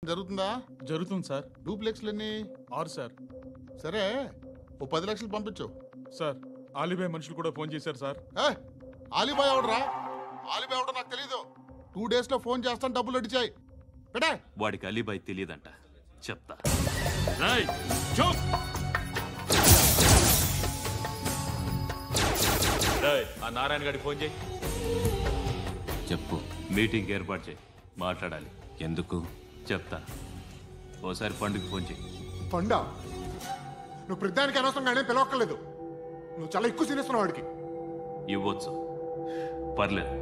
జరుగుతుందా? జరుగుతుంది సార్. డూప్లెక్స్లు ఎన్ని? 6 సార్. సరే, ఓ 10 లక్షలు పంపించు. సార్, ఆలిబాయ్ మనుషులు కూడా ఫోన్ చేశారు సార్. ఆలిబాయ్ ఎవడరా? ఆలిబాయ్ ఎవడో నాకు తెలీదు. 2 days లో ఫోన్ చేస్తాను, డబ్బులు అడిచాయి పెడే. వాడికి అలీబాయ్ తెలియదంట, చెప్తా. ఆ నారాయణ గారికి ఫోన్ చేయి. చెప్పు. మీటింగ్ ఏర్పాటు చేయి, మాట్లాడాలి. ఎందుకు? చెప్తా. ఓసారి పండుగ ఫోన్ చేయి. పండా? నువ్వు ప్రతిదానికి అనవసరంగానే పిలవక్కర్లేదు. నువ్వు చాలా ఎక్కువ సీనిస్తున్నావు వాడికి. ఇవ్వచ్చు, పర్లేదు.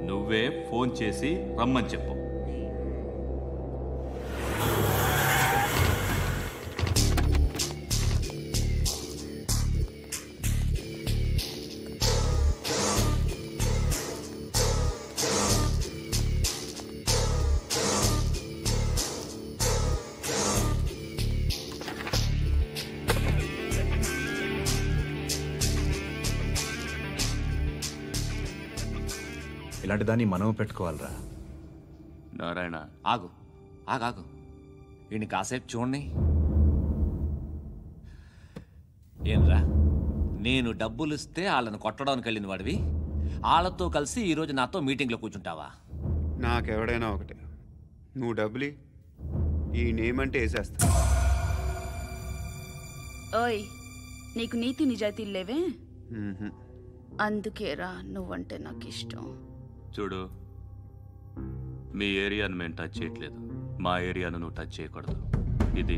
నువ్వే ఫోన్ చేసి రమ్మని చెప్పు. ఇలాంటి దాన్ని మనం పెట్టుకోవాలరా. నారాయణ, ఆగు ఆగాగు. వీడిని కాసేపు చూడండి. ఏంరా, నేను డబ్బులు ఇస్తే వాళ్ళని కొట్టడానికి వెళ్ళిన వాడివి, వాళ్ళతో కలిసి ఈరోజు నాతో మీటింగ్లో కూర్చుంటావా? నాకెవడైనా ఒకటే. నువ్వు డబ్బులి, ఈ నేమ్ అంటే వేసేస్తా. ఓయ్, నీకు నీతి నిజాయితీలు లేవే? అందుకేరా నువ్వంటే నాకు ఇష్టం. చూడు, మీ ఏరియాను మేము టచ్ చేయట్లేదు, మా ఏరియాను నువ్వు టచ్ చేయకూడదు. ఇది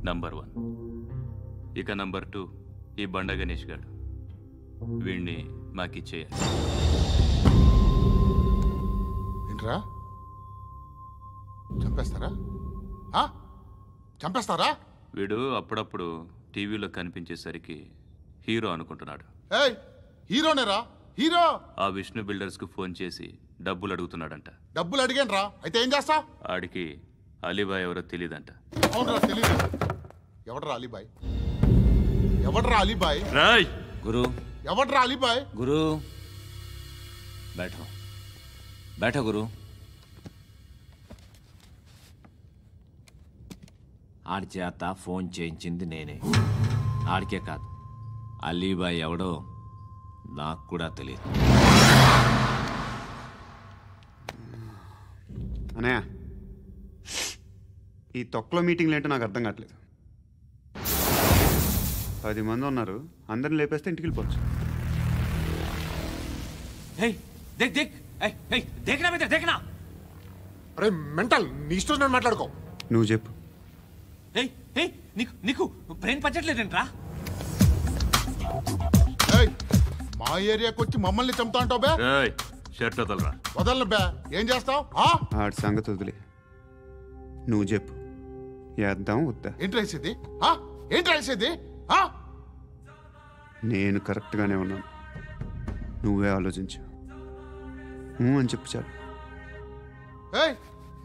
నంబర్ 1. ఇక నంబర్ 2, ఈ బండ గణేష్ గారు, వీణ్ణి మాకిచ్చేయాలి. ఏంట్రా, చంపేస్తారా? చంపేస్తారా? వీడు అప్పుడప్పుడు టీవీలో కనిపించేసరికి హీరో అనుకుంటున్నాడు. ఏయ్, హీరోనేరా, హీరో. ఆ విష్ణు బిల్డర్స్కు ఫోన్ చేసి డబ్బులు అడుగుతున్నాడంట. డబ్బులు అడిగాను రా, అయితే ఏం చేస్తా? ఆడికి అలీబాయ్ ఎవరో తెలీదంట. అవునరా, తెలీదు. ఎవడరా అలీబాయ్? ఎవడరా అలీబాయ్? రాయ్ గురు. ఎవడరా అలీబాయ్? గురు, బైఠో బైఠో గురు. ఆడి చేత ఫోన్ చేయించింది నేనే. ఆడికే కాదు, అలీబాయ్ ఎవడో నాకు కూడా తెలియదు. అనయ్య, ఈ తొక్కలో మీటింగ్లు ఏంటో నాకు అర్థం కావట్లేదు. 10 మంది ఉన్నారు, అందరిని లేపేస్తే ఇంటికి వెళ్ళిపోవచ్చు. అరే మెంటల్, నీ ఇష్టం నేను మాట్లాడుకో. నువ్వు చెప్పు. నీకు బ్రెయిన్ పచ్చట్లేదంట్రా? మా ఏరియాకి వచ్చి మమ్మల్ని చంపుతా అంటావు బే? షర్ట్ వదలరా. వదలను బే. ఏం చేస్తావు? ఆడి సంగతి వదిలే, నువ్వు చెప్పు. వేద్దాం వద్దా? ఏంటి రాసేది? ఏంటి రాసేది? నేను కరెక్ట్గానే ఉన్నాను, నువ్వే ఆలోచించు. అని చెప్పు చాలు.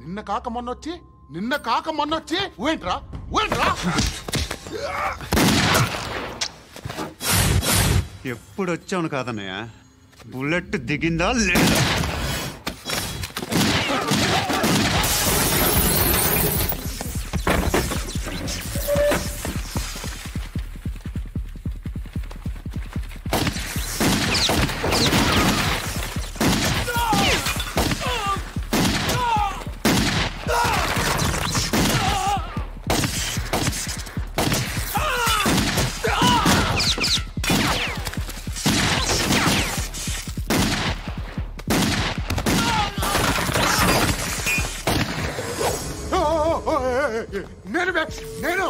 నిన్న కాక మొన్నొచ్చి ఊయంట్రా. ఎప్పుడు వచ్చావును కాదన్నయ్య, బుల్లెట్ దిగిందా లేదా? నేను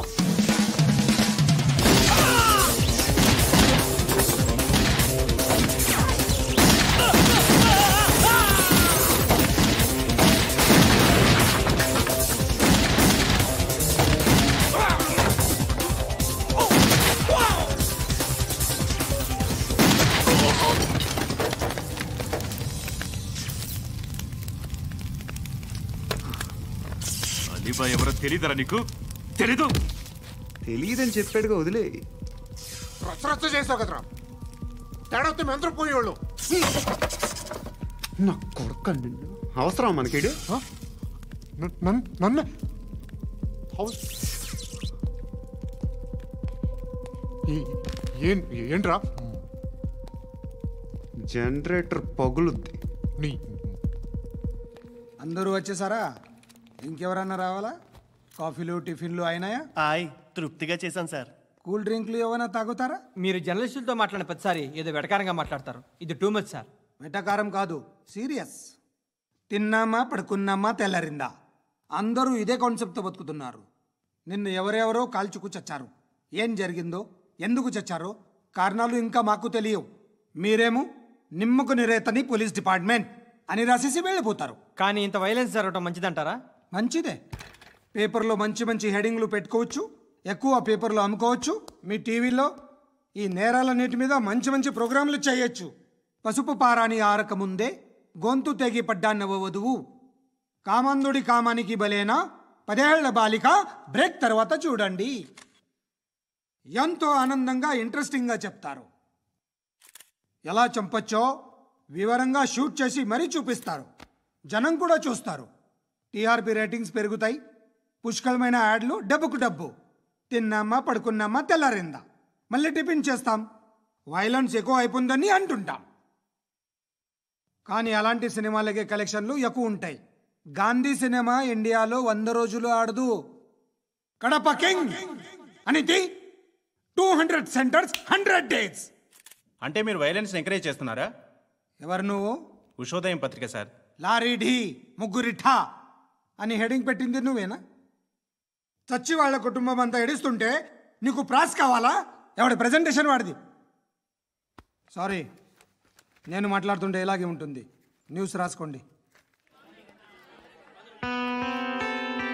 అలీబాయ్ ఎవరో తెలీదరా నీకు? తెలీదని చెప్పాడుగా, వదిలే. రచ్చ చేసావు కదరా, తేడా వస్తే మెంతరం పోయేవాళ్ళు. నా కొడుకు నిన్ను అవసరం మనకిడు. నన్ను ఏంట్రా జనరేటర్ పగులుద్ది. నీ అందరూ వచ్చేసారా? ఇంకెవరన్నా రావాలా? కాఫీలు టిఫిన్లు అయినాయా? తృప్తిగా చేశాను సార్. కూల్ డ్రింక్లు ఏమైనా తాగుతారా? మీరు జర్నలిస్టులతో మాట్లాడిన ప్రతిసారి ఏదో వెటకారంగా మాట్లాడతారు. ఇది టూ మచ్ సార్. వెటకారం కాదు, సీరియస్. తిన్నామా పడుకున్నామా తెల్లరిందా, అందరూ ఇదే కాన్సెప్ట్తో బతుకుతున్నారు. నిన్ను ఎవరెవరో కాల్చుకు చచ్చారు. ఏం జరిగిందో, ఎందుకు చచ్చారో కారణాలు ఇంకా మాకు తెలియవు. మీరేమో నిమ్మకు నిరేతని పోలీస్ డిపార్ట్మెంట్ అని రాసేసి వెళ్ళిపోతారు. కానీ ఇంత వైలెన్స్ జరగడం మంచిదంటారా? మంచిదే. పేపర్లో మంచి మంచి హెడింగ్లు పెట్టుకోవచ్చు, ఎక్కువ పేపర్లు అమ్ముకోవచ్చు. మీ టీవీలో ఈ నేరాలన్నిటి మీద మంచి మంచి ప్రోగ్రాంలు చేయొచ్చు. పసుపు పారాని ఆరక ముందే గొంతు తెగి పడ్డాన్నవ వధువు, కామందుడి కామానికి బలేనా 10 ఏళ్ల బాలిక బ్రేక్ తర్వాత చూడండి. ఎంతో ఆనందంగా ఇంట్రెస్టింగ్గా చెప్తారు. ఎలా చంపచ్చో వివరంగా షూట్ చేసి మరీ చూపిస్తారు. జనం కూడా చూస్తారు. టీఆర్పీ రేటింగ్స్ పెరుగుతాయి. పుష్కలమైన యాడ్లు, డబ్బుకు డబ్బు. తిన్నామా పడుకున్నామా తెల్లారిందా, మళ్ళీ టిఫిన్ చేస్తాం. వైలెన్స్ ఎక్కువ అయిపోయిందని అంటుంటాం. కానీ అలాంటి సినిమాలకే కలెక్షన్లు ఎక్కువ ఉంటాయి. గాంధీ సినిమా ఇండియాలో 100 రోజులు ఆడదు. కడప కింగ్ అనితి 200 సెంటర్స్ 100 డేస్. అంటే మీరు వైలెన్స్ ఎంకరేజ్ చేస్తున్నారా? ఎవరు నువ్వు? ఉషోదయం పత్రిక సార్. లారీ ఢీ ముగ్గురిఠా అని హెడింగ్ పెట్టింది నువ్వేనా? చచ్చి వాళ్ళ కుటుంబం అంతా ఎడుస్తుంటే నీకు ప్రాస్ కావాలా? ఎవడి ప్రజెంటేషన్ వాడిది. సారీ, నేను మాట్లాడుతుంటే ఇలాగే ఉంటుంది. న్యూస్ రాసుకోండి.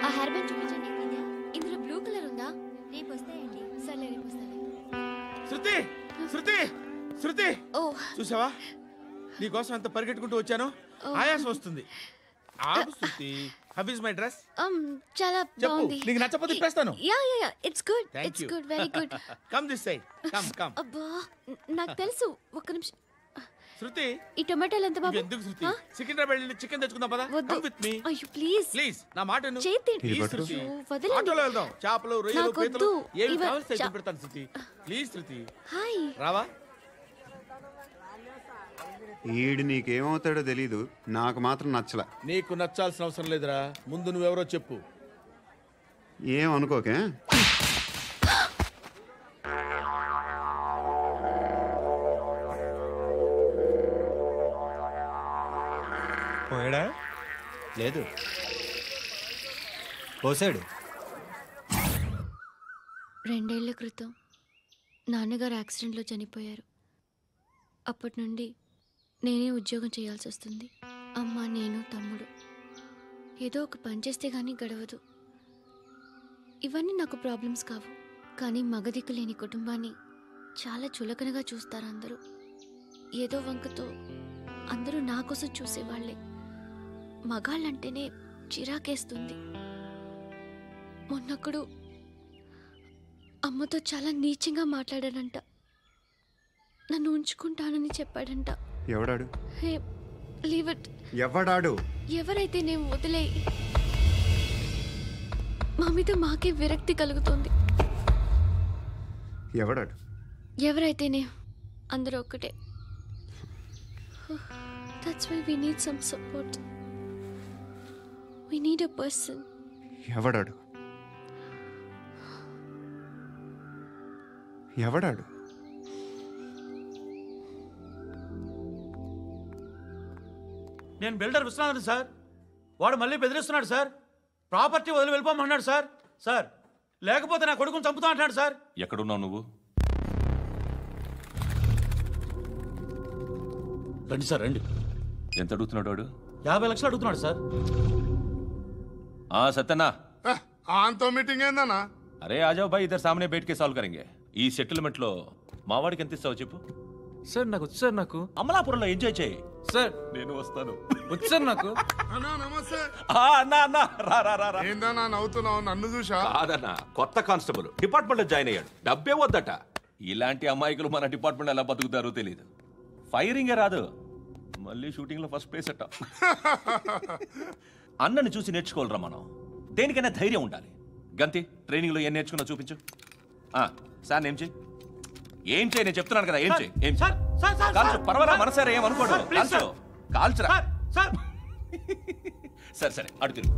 ఆ హెయిర్ బ్యాండ్ చూపించండి. ఇందులో బ్లూ కలర్ ఉందా? రేపు వస్తాయండి. సరే రేపు వస్తాను. శృతి శృతి శృతి, ఓ చూసావా నీకోసం ఎంత పరిగెట్టుకుంటూ వచ్చాను. ఆయాసం వస్తుంది. ఆగు Shruti. How is my dress? చాలా చెప్పు. బాగుంది. నీకు నచ్చకపోతే తిప్పేస్తాను. Yeah it's good. Thank it's you. Good, very good. Come this side. Come. అబ్బా, నాకు తెలుసు. ఒక్క నిమిషం. శృతి, ఈ టొమాటోలు ఎంత బాబు? ఎందుకు శృతి? సికింద్రాబాద్ వెళ్ళి చికెన్ తెచ్చుకుందాం పదా. వద్దు. Come with me. అయ్యో ప్లీజ్ ప్లీజ్ నా మాట విను. చేతి ప్లీజ్ శృతి. వదలండి. ఆటోలో వెళ్దాం. చేపలు, రొయ్యలు, నాకు పీతలు వద్దు. ఏమి ఇవ- కావాలి తెచ్చి పెడతాను శృతి. Please Shruti. హాయ్. రావా? ఈడు నీకేమవుతాడో తెలీదు, నాకు మాత్రం నచ్చలా. నీకు నచ్చాల్సిన అవసరం లేదురా. ముందు నువ్వెవరో చెప్పు. ఏం అనుకోకే. పోయాడా? లేదు, పోసాడు. 2 ఏళ్ల క్రితం నాన్నగారు యాక్సిడెంట్లో చనిపోయారు. అప్పటి నుండి నేనే ఉద్యోగం చేయాల్సి వస్తుంది. అమ్మ, నేను, తమ్ముడు ఏదో ఒక పని చేస్తే కానీ గడవదు. ఇవన్నీ నాకు ప్రాబ్లమ్స్ కావు. కానీ మగదిక్కు లేని కుటుంబాన్ని చాలా చులకనగా చూస్తారు అందరూ. ఏదో వంకతో అందరూ నా కోసం చూసేవాళ్లే. మగాళ్ళంటేనే చిరాకేస్తుంది. మొన్నప్పుడు అమ్మతో చాలా నీచంగా మాట్లాడాడంట. నన్ను ఉంచుకుంటానని చెప్పాడంట. ఎవడాడు? హే, లీవ్ ఇట్. ఎవడాడు? ఎవరైతే నేను వదిలే. మా మీద మాకే విరక్తి కలుగుతుంది. ఎవడాడు? ఎవరైతేనే అందరూ ఒక్కటే. That's why we need some support. We need a person. ఎవడాడు? ఎవడాడు? నేను బిల్డర్ విశ్వనాథన్ సార్. వాడు మళ్ళీ బెదిరిస్తున్నాడు సార్. ప్రాపర్టీ వదిలి వెళ్ళిపోమన్నాడు సార్. సార్, లేకపోతే నా కొడుకుని చంపుతా అంటున్నాడు సార్. ఎక్కడున్నావు నువ్వు? రండి సార్, రండి. ఎంత అడుగుతున్నాడు వాడు? 50 లక్షలు అడుగుతున్నాడు సార్. సత్యనా, ఆంతో మీటింగ్ ఏందన్నా? అరే ఆజావ్ భాయ్, ఇద్దరు సామనే బయట కే సాల్వ్ కరెంగే. ఈ సెటిల్మెంట్ లో మావాడికి ఎంత ఇస్తావు చెప్పు. సార్ నాకు వచ్చు సార్. నాకు అమలాపురంలో ఎంజాయ్ చేయి సార్. నేను వస్తాను. వచ్చు సార్ నాకు. అన్నా నమస్తే. అన్నా అన్నా, రా రా రా రా. ఏందన్నా నవ్వుతున్నావు? నన్ను చూసా? కాదన్నా, కొత్త కానిస్టేబుల్ డిపార్ట్మెంట్ లో జాయిన్ అయ్యాడు. డబ్బే వద్దట. ఇలాంటి అమాయకులు మన డిపార్ట్మెంట్ ఎలా బతుకుతారో తెలియదు. ఫైరింగే రాదు, మళ్ళీ షూటింగ్ లో ఫస్ట్ ప్లేస్ అట్ట. అన్నని చూసి నేర్చుకోవాలరా మనం. దేనికైనా ధైర్యం ఉండాలి. గంతి, ట్రైనింగ్లో ఏం నేర్చుకున్నా చూపించు. సార్ ఏం చేయి, ఏం చేయి, నేను చెప్తున్నాను కదా, ఏం చేయి, ఏం కాల్చు. పర్వాలా, మనసారా ఏమనుకోడు, కాల్చు, కాల్చురా. సరే సరే, అడు తిరుగు.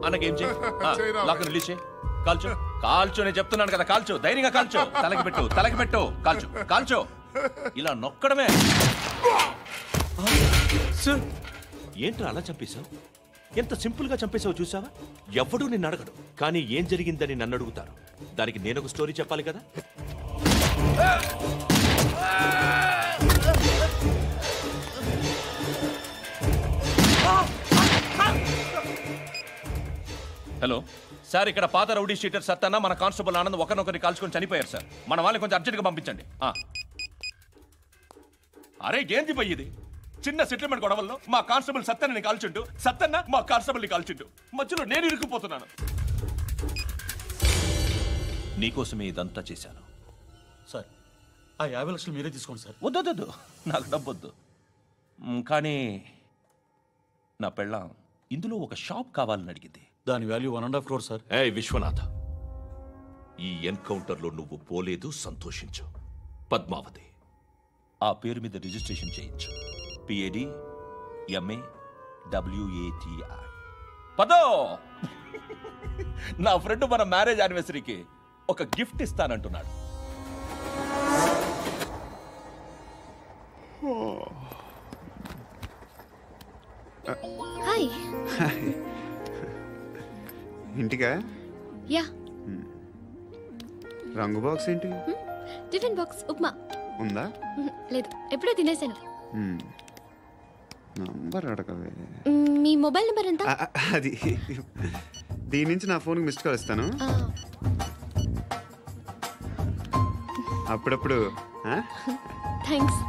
అన్నకేం చేయి, లాక్ రిలీజ్ చేయి, కాల్చు, కాల్చు. నేను చెప్తున్నాను కదా, కాల్చు, ధైర్యంగా కాల్చు. తలకి పెట్టు, తలకి పెట్టు, కాల్చు, కాల్చు. ఇలా నొక్కడమే. ఏంట్రా అలా చంపేశావు? ఎంత సింపుల్ గా చంపేశావు చూసావా? ఎవడూ నిన్ను అడగడు, కానీ ఏం జరిగిందని నన్ను అడుగుతారు. దానికి నేను ఒక స్టోరీ చెప్పాలి కదా. హలో సార్, ఇక్కడ పాత రౌడీ షీటర్ సత్తన్న మన కానిస్టేబుల్ ఆనంద్ ఒకరినొకరిని కాల్చుకొని చనిపోయారు సార్. మన వాళ్ళని కొంచెం అర్జెంట్గా పంపించండి. అరే ఏంది పోయి ఇది? చిన్న సెటిల్మెంట్ గొడవల్లో మా కానిస్టేబుల్ సత్తన్నని కాల్చుంటూ, సత్తన్న మా కానిస్టేబుల్ని కాల్చుంటూ, మధ్యలో నేను ఇరుక్కుపోతున్నాను. నీకోసమే ఇదంతా చేశాను సార్. ఆ 50 లక్షలు మీరే తీసుకోండి సార్. వద్దొద్దు, నాకు డబ్బొద్దు. కానీ నా పెళ్ళాం ఇందులో ఒక షాప్ కావాలని అడిగింది. దాని వాల్యూ 1.5 crore సార్. విశ్వనాథ, ఈ ఎన్కౌంటర్లో నువ్వు పోలేదు, సంతోషించు. పద్మావతి ఆ పేరు మీద రిజిస్ట్రేషన్ చేయించు. PAD MA WATI. పదో, నా ఫ్రెండ్ మన మ్యారేజ్ యానివర్సరీకి ఒక గిఫ్ట్ ఇస్తానంటున్నాడు. హాయ్. ఇంటికా? యా. రంగు బాక్స్ ఏంటి? టిఫిన్ బాక్స్ ఉప్మా ఉందా? లేదు, ఎప్పుడో తినేసాను. నంబర్ అడగవే. మీ మొబైల్ నెంబర్ ఎంత? అది దీని నుంచి నా ఫోన్కి మిస్డ్ కాల్ ఇస్తాను. అప్పుడప్పుడు. థ్యాంక్స్.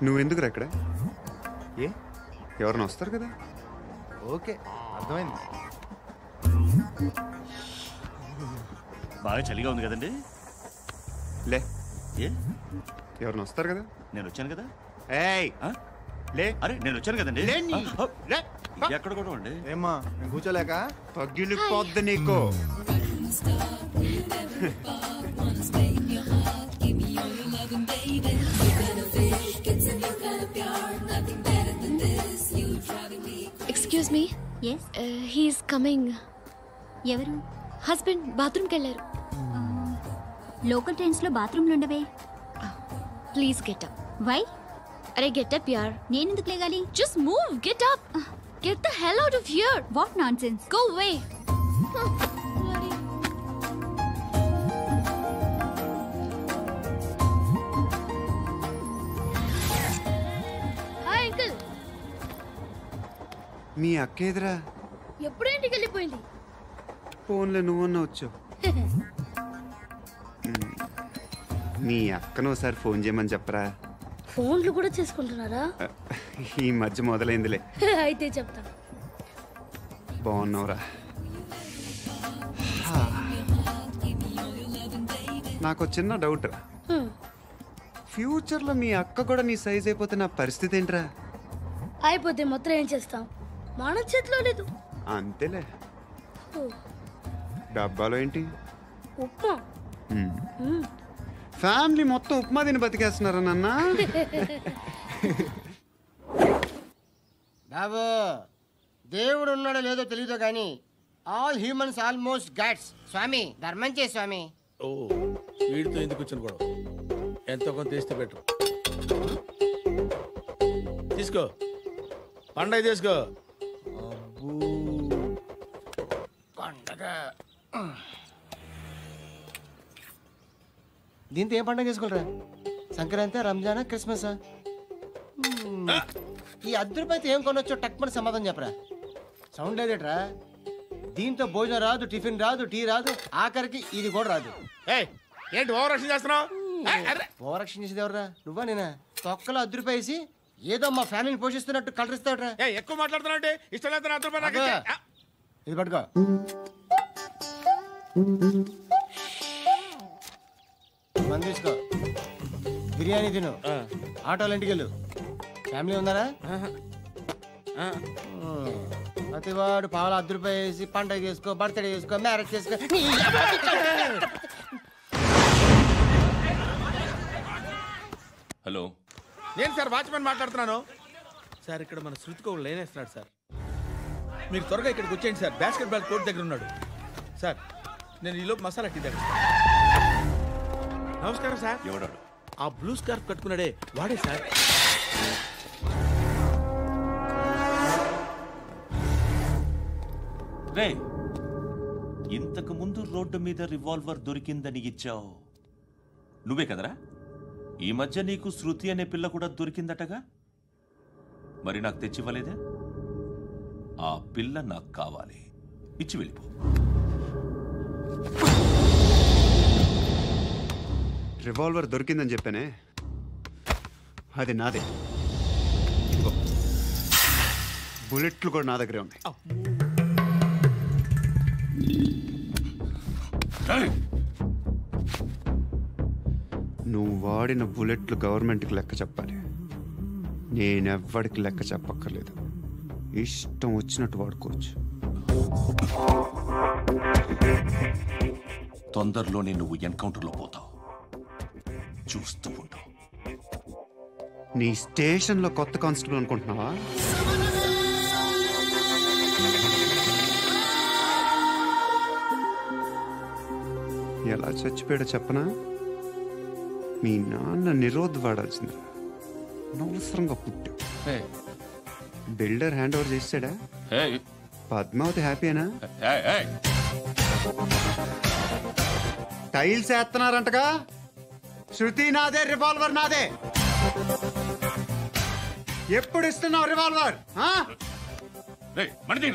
నువ్వెందుకు రా ఇక్కడ? ఎవరైనా వస్తారు కదా. ఓకే, అర్థమైంది. బాగా చలిగా ఉంది కదండి. లే, ఎవరైనా వస్తారు కదా. నేను వచ్చాను కదా. ఏయ్ లే. అరే నేను వచ్చాను కదండి. ఎక్కడ కూడా ఉండి ఏమ్మా, నేను కూర్చోలేక తగ్గిలిపోద్ది నీకు. Excuse me. He's coming. ఎవరు? హస్బెండ్ బాత్రూమ్కి వెళ్ళారు. లోకల్ ట్రైన్స్లో బాత్రూమ్లు ఉండవే. Please get up. వై? అరే గెట్ అప్ యార్. నేనెందుకు లేగాలి? Just move, get up. Get the hell out of here. What nonsense. Go away. Hi uncle. మీ అక్క ఎదురా? ఎప్పుడు ఇంటికి వెళ్ళిపోయింది. ఫోన్లో నువ్వన్నా వచ్చావు. మీ అక్కను ఒకసారి ఫోన్ చేయమని చెప్పరా. ఫోన్లు కూడా చేసుకుంటున్నారా? ఈ మధ్య మొదలైందిలే. అయితే చెప్తా. బాగున్నావురా? నాకు చిన్న డౌట్. ఫ్యూచర్లో మీ అక్క కూడా నీ సైజ్ అయిపోతే నా పరిస్థితి ఏంట్రా? అయిపోతే మాత్రం ఏం చేస్తాం, మన చేతిలో లేదు. అంతేలే. డబ్బాలో ఏంటి? ఉప్మా. ఫ్యామిలీ మొత్తం ఉప్మా తిని బతికేస్తున్నారా నాన్న? బాబు, దేవుడు ఉన్నాడో లేదో తెలియదు కానీ ఆల్ హ్యూమన్స్ ఆల్మోస్ట్ గాడ్స్. స్వామి ధర్మం చే స్వామి. ఓ, వీడితో ఎందుకు వచ్చిన గొడవ? ఎంతో కొంత తీస్తే బెటర్. తీసుకో, పండగ తీసుకో. పండగ దీంతో ఏం పండుగ చేసుకోరా? సంక్రాంతి, రంజానా, క్రిస్మసా? ఈ ₹10 ఏం కొనొచ్చో టక్మని సమాధానం చెప్పరా. సౌండ్ లేదేట్రా? దీంతో భోజనం రాదు, టిఫిన్ రాదు, టీ రాదు, ఆఖరికి ఇది కూడా రాదు. ఏంటి ఓవర్ యాక్షన్ చేస్తున్నావు? ఓవర్ యాక్షన్ చేసేది ఎవరా? నువ్వా నేనా? తొక్కలో ₹10 వేసి ఏదో మా ఫ్యామిలీని పోషిస్తున్నట్టు కలరిస్తావుట్రా. ఎక్కువ మాట్లాడుతున్నావు. ఇష్టం లేదు ₹10. ఇది పట్టుకో. మంది తీసుకో, బిర్యానీ తిను, ఆటోలు ఇంటికి వెళ్ళు. ఫ్యామిలీ ఉన్నారా? ప్రతివాడు పావులు ₹10 వేసి పండగ చేసుకో, బర్త్డే చేసుకో, మ్యారేజ్ చేసుకో. హలో, నేను సార్ వాచ్మెన్ మాట్లాడుతున్నాను సార్. ఇక్కడ మన శృతికో లేనేస్తున్నాడు సార్. మీరు త్వరగా ఇక్కడికి వచ్చేయండి సార్. బాస్కెట్ బాల్ కోర్ట్ దగ్గర ఉన్నాడు సార్. నేను ఈలోపు మసాలా టీ దగ్గర. నమస్కారం సార్. ఎవడాడు? ఆ బ్లూ స్కార్ఫ్ కట్టుకున్నాడే వాడే సార్. రే, ఇంతకు ముందు రోడ్డు మీద రివాల్వర్ దొరికిందని ఇచ్చావు నువ్వే కదరా? ఈ మధ్య నీకు శృతి అనే పిల్ల కూడా దొరికిందటగా? మరి నాకు తెచ్చివ్వలేదే? ఆ పిల్ల నాకు కావాలి, ఇచ్చి వెళ్ళిపో. రివాల్వర్ దొరికిందని చెప్పానే, అది నాదే. బుల్లెట్లు కూడా నా దగ్గరే ఉన్నాయి. నువ్వు వాడిన బుల్లెట్లు గవర్నమెంట్కి లెక్క చెప్పాలి. నేనెవ్వడికి లెక్క చెప్పక్కర్లేదు. ఇష్టం వచ్చినట్టు వాడుకోవచ్చు. తొందరలోనే నువ్వు ఎన్కౌంటర్లో పోతావు, చూస్తూ ఉంటావు. నీ స్టేషన్లో కొత్త కానిస్టేబుల్ అనుకుంటున్నావా? ఎలా చచ్చిపోయాడో చెప్పనా? మీ నాన్న నిరోధ్ వాడాల్సింది. అనవసరంగా పుట్టావు. బిల్డర్ హ్యాండ్ ఓవర్ చేసాడా? పద్మావతి హ్యాపీనా? టైల్స్ వేస్తున్నారంటగా. శృతి నాదే, రివాల్వర్ నాదే. ఎప్పుడు ఇస్తున్నావు రివాల్వర్? మణి